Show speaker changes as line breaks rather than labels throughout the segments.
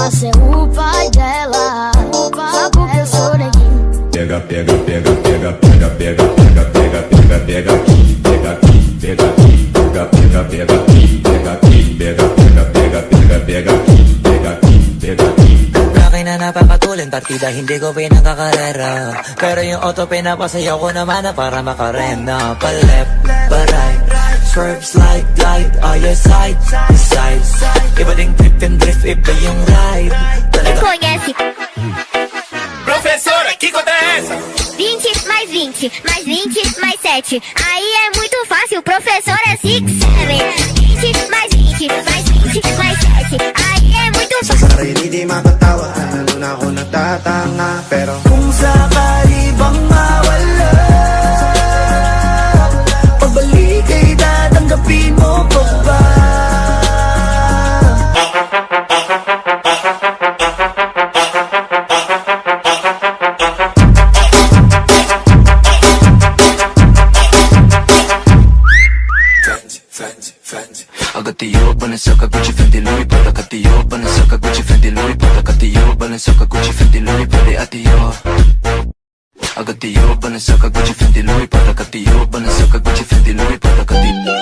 Você é o pai dela, só porque eu sou neguinho.
Pega, pega, pega, pega, pega, pega, pega, pega, pega, pega aqui, pega aqui, pega aqui, pega, pega, pega aqui, pega aqui, pega, pega, pega, pega, pega aqui, pega aqui, pega aqui.
Akin na napapatulan, partida hindi ko pinakakarera. Pero yung auto pinapasayaw ko naman na para makarena. Pa-left, pa-right, swerve, slide, glide, all your side, side. Iba ding trip and drift, iba yung ride.
Conhece
Professora, que conta é essa?
20 mais 20, mais 20, mais 7. Aí é muito fácil, professor é 6, 7. 20 mais 20, mais 20, mais 7. Aí é muito
Sa
fácil.
sarili di makatawa, lalo na ako natatanga. Pero kung sakali bang mawala, pagbalik ay tatanggapin mo pa ba?
Agatiyo, Balenciaga, Gucci, Fendi, Louis Prada. Agatiyo, Balenciaga, Gucci, Fendi, Louis Prada. Agatiyo, Balenciaga, Gucci, Fendi, Louis Prada. Atiyo. Agatiyo, Balenciaga, Gucci, Fendi, Louis Prada. Agatiyo, Balenciaga, Gucci, Fendi, Louis Prada. Agatiyo.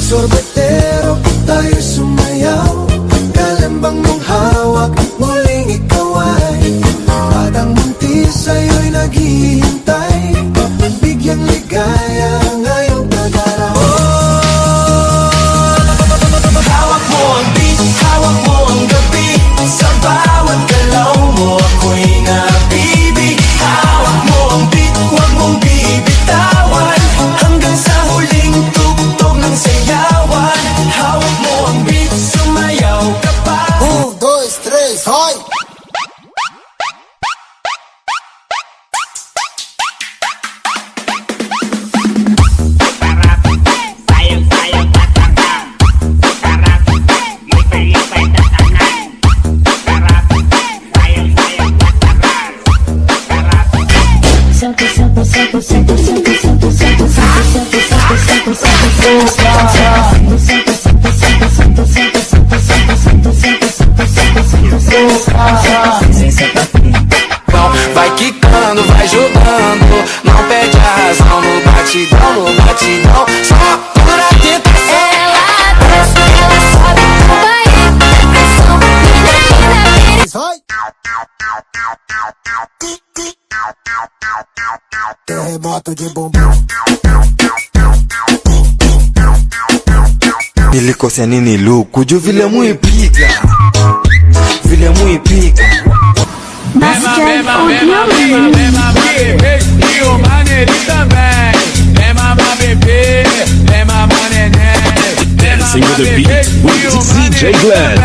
Sorbetero, tayo sumayaw. Kalambang mong hawak, muling ikaw ay batang buntis sa'yo'y naghihintay. Bigyang ligaya ngayong pag-araw. Hawak mo ang beat, hawak mo ang gabi. Sa bawat galaw mo ako'y nabibig. Hawak mo ang beat, huwag mong bibitawan. Hanggang sa huling tugtog ng sayawan. Hawak mo ang beat, sumayaw ka pa. 1, 2, 3, hoy!
Sayang-sayang tatangkang. Sarap, lipay-lipay tatangan. Sarap, sayang-sayang tatangan. Sarap.
Santo, santo, santo, santo, santo, santo, santo, santo, santo, santo, santo,
Vai quicando, vai jogando. Não perde a razão no batidão, no batidão. Só por a tentação.
ela desce, ela sobe, vai pressão,
Hoy! Terremoto de bumbum.
Nilikosea nini luku juu vile muipiga, vile muipiga.
Bema, bebê, e o maneirinho também. Bema, bebê, bema, neném.
Dancing with the beat with DJ Glenn.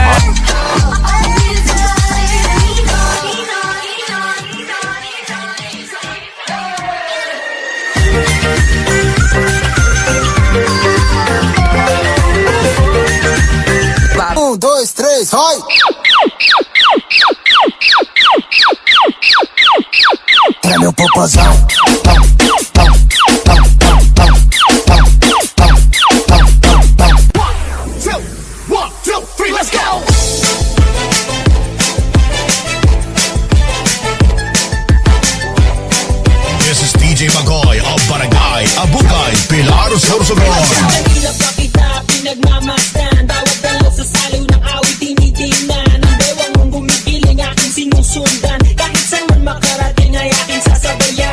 Um, dois, três, vai! Treme o popozão.
One, two, three, let's go!
This is DJ Magoy of Barangay Abukay, Pilar, Sorsogon.
Kanila pa kita pinagmamasdan. Bawat dalaw sa salo ng awit tinitingnan. Ang bewang mong gumigiling aking sinusundan. Kahit saan man makarating ay aking sasabayan.